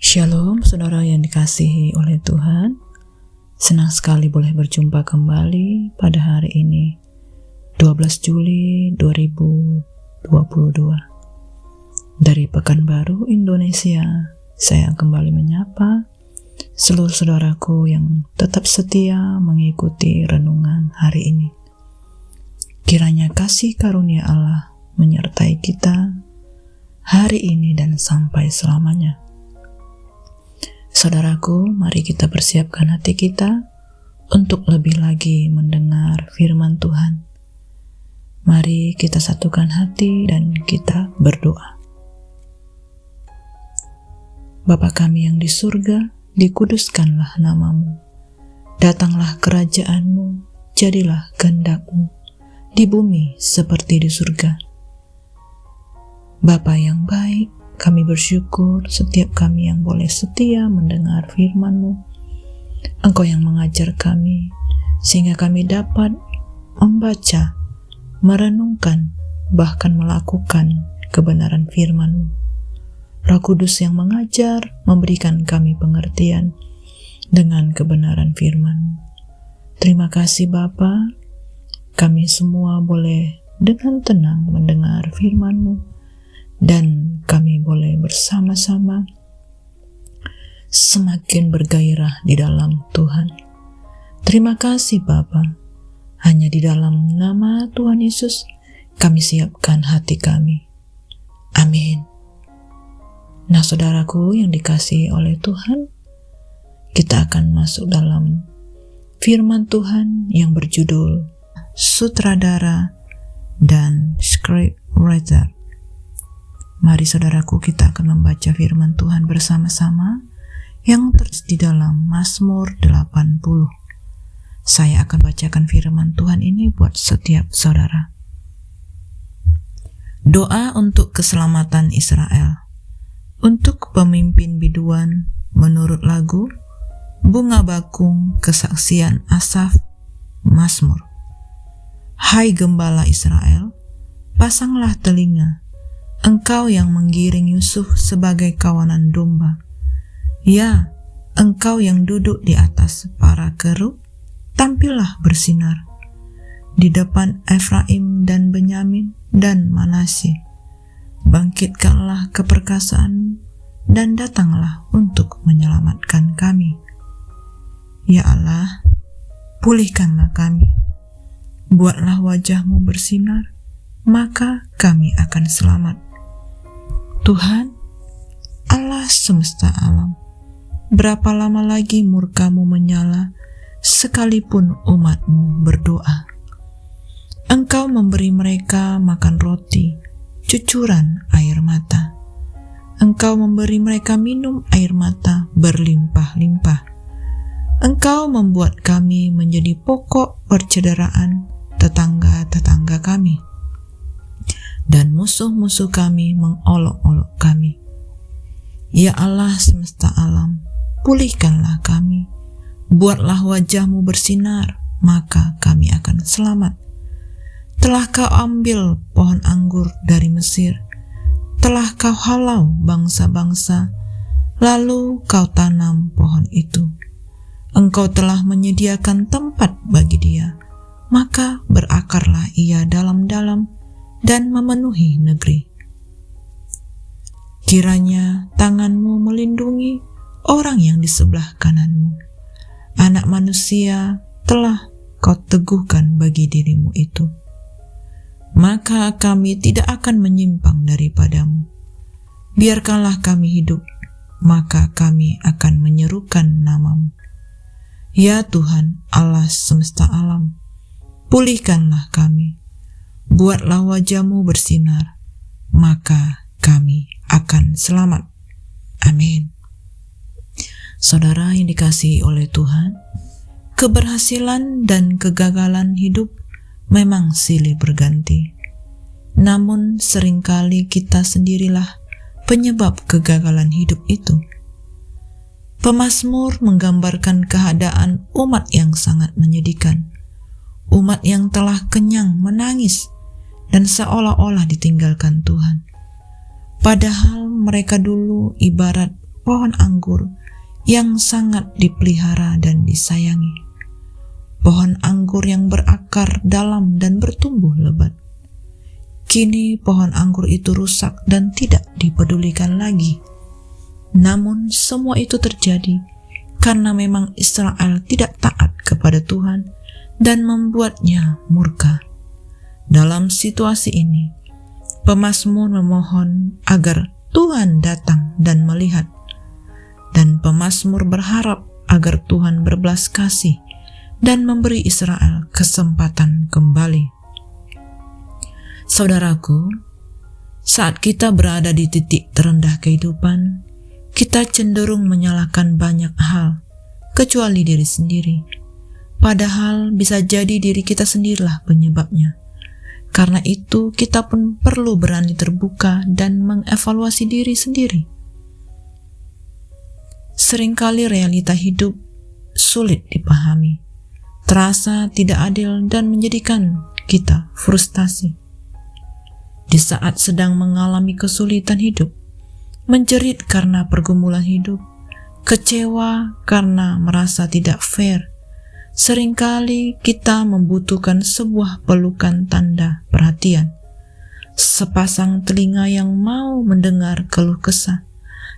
Shalom saudara yang dikasihi oleh Tuhan. Senang sekali boleh berjumpa kembali pada hari ini 12 Juli 2022. Dari Pekanbaru, Indonesia, saya kembali menyapa seluruh saudaraku yang tetap setia mengikuti renungan hari ini. Kiranya kasih karunia Allah menyertai kita hari ini dan sampai selamanya. Saudaraku, mari kita persiapkan hati kita untuk lebih lagi mendengar firman Tuhan. Mari kita satukan hati dan kita berdoa. Bapa kami yang di surga, dikuduskanlah namamu. Datanglah kerajaanmu, jadilah kehendak-mu di bumi seperti di surga. Bapa yang baik, kami bersyukur setiap kami yang boleh setia mendengar firman-Mu. Engkau yang mengajar kami, sehingga kami dapat membaca, merenungkan, bahkan melakukan kebenaran firman-Mu. Roh Kudus yang mengajar, memberikan kami pengertian dengan kebenaran firman-Mu. Terima kasih Bapa, kami semua boleh dengan tenang mendengar firman-Mu, dan kami boleh bersama-sama semakin bergairah di dalam Tuhan. Terima kasih Bapa. Hanya di dalam nama Tuhan Yesus kami siapkan hati kami. Amin. Nah saudaraku yang dikasihi oleh Tuhan, kita akan masuk dalam firman Tuhan yang berjudul Sutradara dan Scriptwriter. Mari saudaraku, kita akan membaca firman Tuhan bersama-sama yang tertulis di dalam Mazmur 80. Saya akan bacakan firman Tuhan ini buat setiap saudara. Doa untuk keselamatan Israel. Untuk pemimpin biduan menurut lagu Bunga Bakung Kesaksian Asaf, Mazmur. Hai gembala Israel, pasanglah telinga, Engkau yang menggiring Yusuf sebagai kawanan domba. Ya, Engkau yang duduk di atas para kerub, tampillah bersinar di depan Efraim dan Benyamin dan Manasye. Bangkitkanlah keperkasaan dan datanglah untuk menyelamatkan kami. Ya Allah, pulihkanlah kami. Buatlah wajah-Mu bersinar, maka kami akan selamat. Tuhan, Allah semesta alam, berapa lama lagi murka-Mu menyala, sekalipun umat-Mu berdoa? Engkau memberi mereka makan roti, cucuran air mata. Engkau memberi mereka minum air mata berlimpah-limpah. Engkau membuat kami menjadi pokok percederaan tetangga-tetangga kami, dan musuh-musuh kami mengolok-olok kami. Ya Allah semesta alam, pulihkanlah kami. Buatlah wajah-Mu bersinar, maka kami akan selamat. Telah Kau ambil pohon anggur dari Mesir, telah Kau halau bangsa-bangsa, lalu Kau tanam pohon itu. Engkau telah menyediakan tempat bagi dia, maka berakarlah ia dalam-dalam dan memenuhi negeri. Kiranya tangan-Mu melindungi orang yang di sebelah kanan-Mu. Anak manusia telah Kau teguhkan bagi diri-Mu itu. Maka kami tidak akan menyimpang daripada-Mu. Biarkanlah kami hidup, maka kami akan menyerukan nama-Mu. Ya Tuhan Allah semesta alam, pulihkanlah kami. Buatlah wajah-Mu bersinar, maka kami akan selamat. Amin. Saudara yang dikasihi oleh Tuhan, keberhasilan dan kegagalan hidup memang silih berganti. Namun seringkali kita sendirilah penyebab kegagalan hidup itu. Pemazmur menggambarkan keadaan umat yang sangat menyedihkan. Umat yang telah kenyang menangis dan seolah-olah ditinggalkan Tuhan. Padahal mereka dulu ibarat pohon anggur yang sangat dipelihara dan disayangi. Pohon anggur yang berakar dalam dan bertumbuh lebat. Kini pohon anggur itu rusak dan tidak dipedulikan lagi. Namun semua itu terjadi karena memang Israel tidak taat kepada Tuhan dan membuatnya murka. Dalam situasi ini, pemazmur memohon agar Tuhan datang dan melihat, dan pemazmur berharap agar Tuhan berbelas kasih dan memberi Israel kesempatan kembali. Saudaraku, saat kita berada di titik terendah kehidupan, kita cenderung menyalahkan banyak hal, kecuali diri sendiri. Padahal bisa jadi diri kita sendirilah penyebabnya. Karena itu, kita pun perlu berani terbuka dan mengevaluasi diri sendiri. Seringkali realita hidup sulit dipahami, terasa tidak adil dan menjadikan kita frustasi. Di saat sedang mengalami kesulitan hidup, menjerit karena pergumulan hidup, kecewa karena merasa tidak fair, seringkali kita membutuhkan sebuah pelukan tanda perhatian, sepasang telinga yang mau mendengar keluh kesah,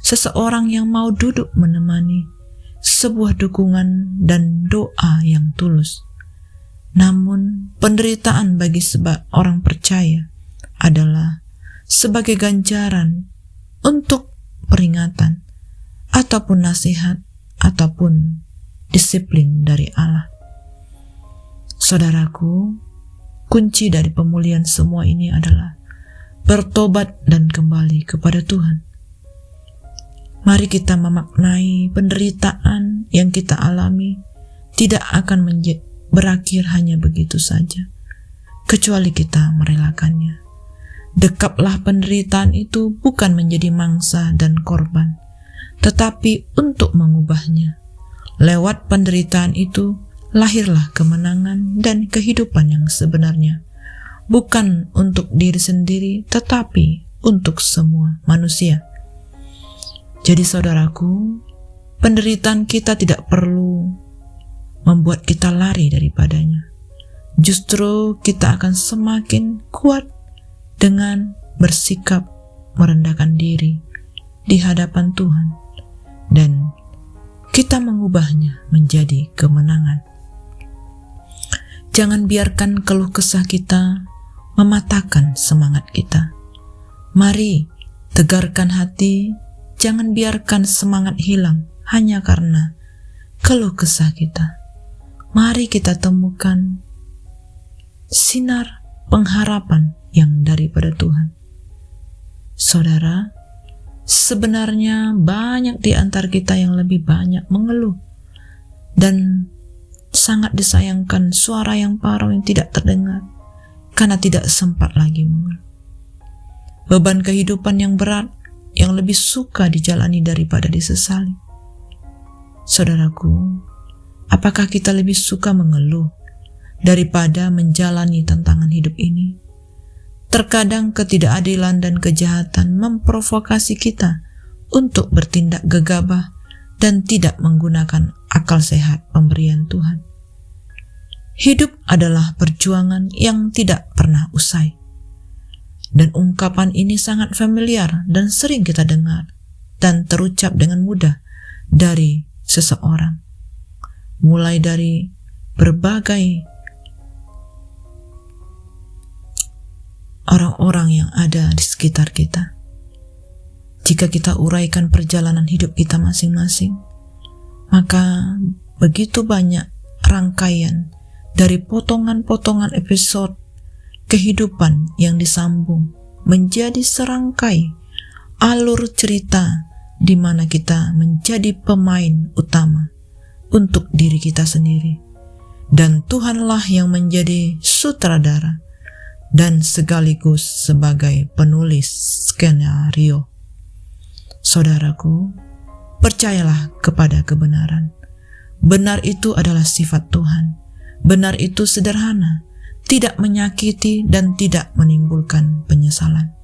seseorang yang mau duduk menemani, sebuah dukungan dan doa yang tulus. Namun, penderitaan bagi orang percaya adalah sebagai ganjaran untuk peringatan ataupun nasihat ataupun disiplin dari Allah. Saudaraku, kunci dari pemulihan semua ini adalah bertobat dan kembali kepada Tuhan. Mari kita memaknai penderitaan yang kita alami tidak akan berakhir hanya begitu saja, kecuali kita merelakannya. Dekaplah penderitaan itu bukan menjadi mangsa dan korban, tetapi untuk mengubahnya. Lewat penderitaan itu, lahirlah kemenangan dan kehidupan yang sebenarnya, bukan untuk diri sendiri, tetapi untuk semua manusia. Jadi saudaraku, penderitaan kita tidak perlu membuat kita lari daripadanya. Justru kita akan semakin kuat dengan bersikap merendahkan diri di hadapan Tuhan, dan kita mengubahnya menjadi kemenangan. Jangan biarkan keluh kesah kita mematahkan semangat kita. Mari tegarkan hati, jangan biarkan semangat hilang hanya karena keluh kesah kita. Mari kita temukan sinar pengharapan yang daripada Tuhan. Saudara, sebenarnya banyak di antara kita yang lebih banyak mengeluh dan sangat disayangkan suara yang parau yang tidak terdengar karena tidak sempat lagi mengeluh. Beban kehidupan yang berat yang lebih suka dijalani daripada disesali. Saudaraku, apakah kita lebih suka mengeluh daripada menjalani tantangan hidup ini? Terkadang ketidakadilan dan kejahatan memprovokasi kita untuk bertindak gegabah dan tidak menggunakan akal sehat pemberian Tuhan. Hidup adalah perjuangan yang tidak pernah usai. Dan ungkapan ini sangat familiar dan sering kita dengar dan terucap dengan mudah dari seseorang. Mulai dari berbagai orang-orang yang ada di sekitar kita. Jika kita uraikan perjalanan hidup kita masing-masing, maka begitu banyak rangkaian dari potongan-potongan episode kehidupan yang disambung menjadi serangkai alur cerita di mana kita menjadi pemain utama untuk diri kita sendiri, dan Tuhanlah yang menjadi sutradara dan sekaligus sebagai penulis skenario. Saudaraku, percayalah kepada kebenaran. Benar itu adalah sifat Tuhan. Benar itu sederhana, tidak menyakiti dan tidak menimbulkan penyesalan.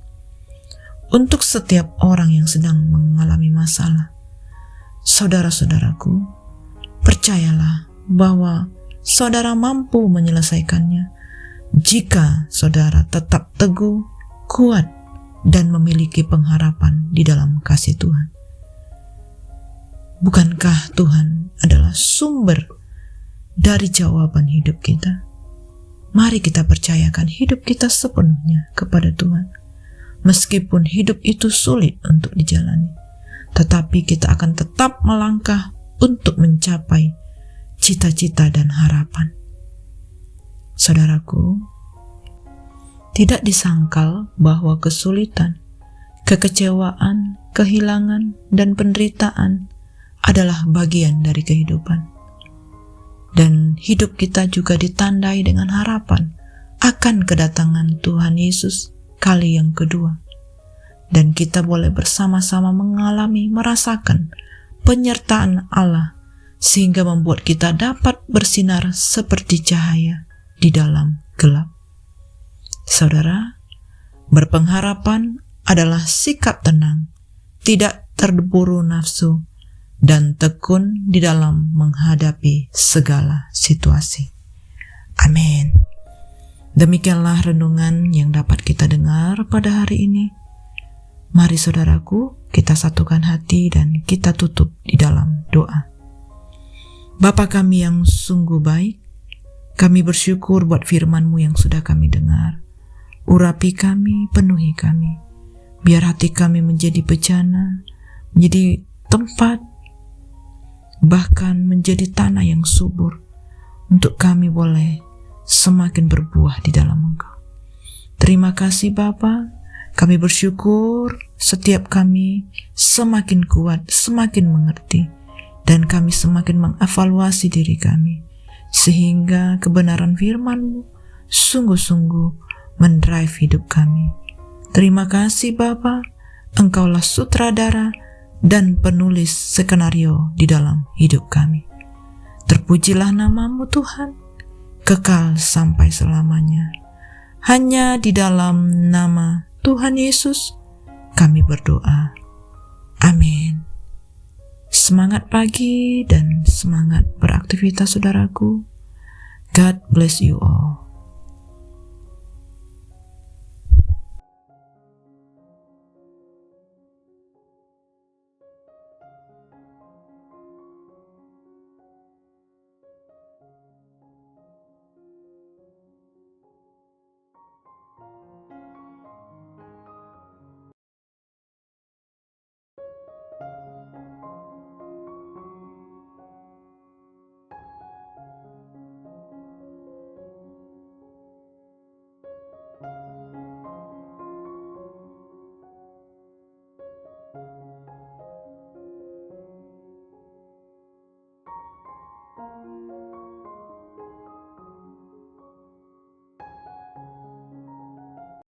Untuk setiap orang yang sedang mengalami masalah, Saudara-saudaraku, percayalah bahwa saudara mampu menyelesaikannya jika saudara tetap teguh, kuat, dan memiliki pengharapan di dalam kasih Tuhan. Bukankah Tuhan adalah sumber dari jawaban hidup kita? Mari kita percayakan hidup kita sepenuhnya kepada Tuhan. Meskipun hidup itu sulit untuk dijalani, tetapi kita akan tetap melangkah untuk mencapai cita-cita dan harapan. Saudaraku, tidak disangkal bahwa kesulitan, kekecewaan, kehilangan, dan penderitaan adalah bagian dari kehidupan. Dan hidup kita juga ditandai dengan harapan akan kedatangan Tuhan Yesus kali yang kedua. Dan kita boleh bersama-sama merasakan penyertaan Allah sehingga membuat kita dapat bersinar seperti cahaya di dalam gelap. Saudara, berpengharapan adalah sikap tenang, tidak terburu nafsu, dan tekun di dalam menghadapi segala situasi. Amin. Demikianlah renungan yang dapat kita dengar pada hari ini. Mari saudaraku, kita satukan hati dan kita tutup di dalam doa. Bapa kami yang sungguh baik, kami bersyukur buat firman-Mu yang sudah kami dengar. Urapi kami, penuhi kami. Biar hati kami menjadi bejana, menjadi tempat, bahkan menjadi tanah yang subur, untuk kami boleh semakin berbuah di dalam Engkau. Terima kasih Bapa, kami bersyukur setiap kami semakin kuat, semakin mengerti, dan kami semakin mengevaluasi diri kami, sehingga kebenaran firman-Mu sungguh-sungguh mendrive hidup kami. Terima kasih Bapa, Engkaulah sutradara dan penulis skenario di dalam hidup kami. Terpujilah nama-Mu Tuhan, kekal sampai selamanya. Hanya di dalam nama Tuhan Yesus kami berdoa. Amin. Semangat pagi dan semangat beraktivitas saudaraku. God bless you all.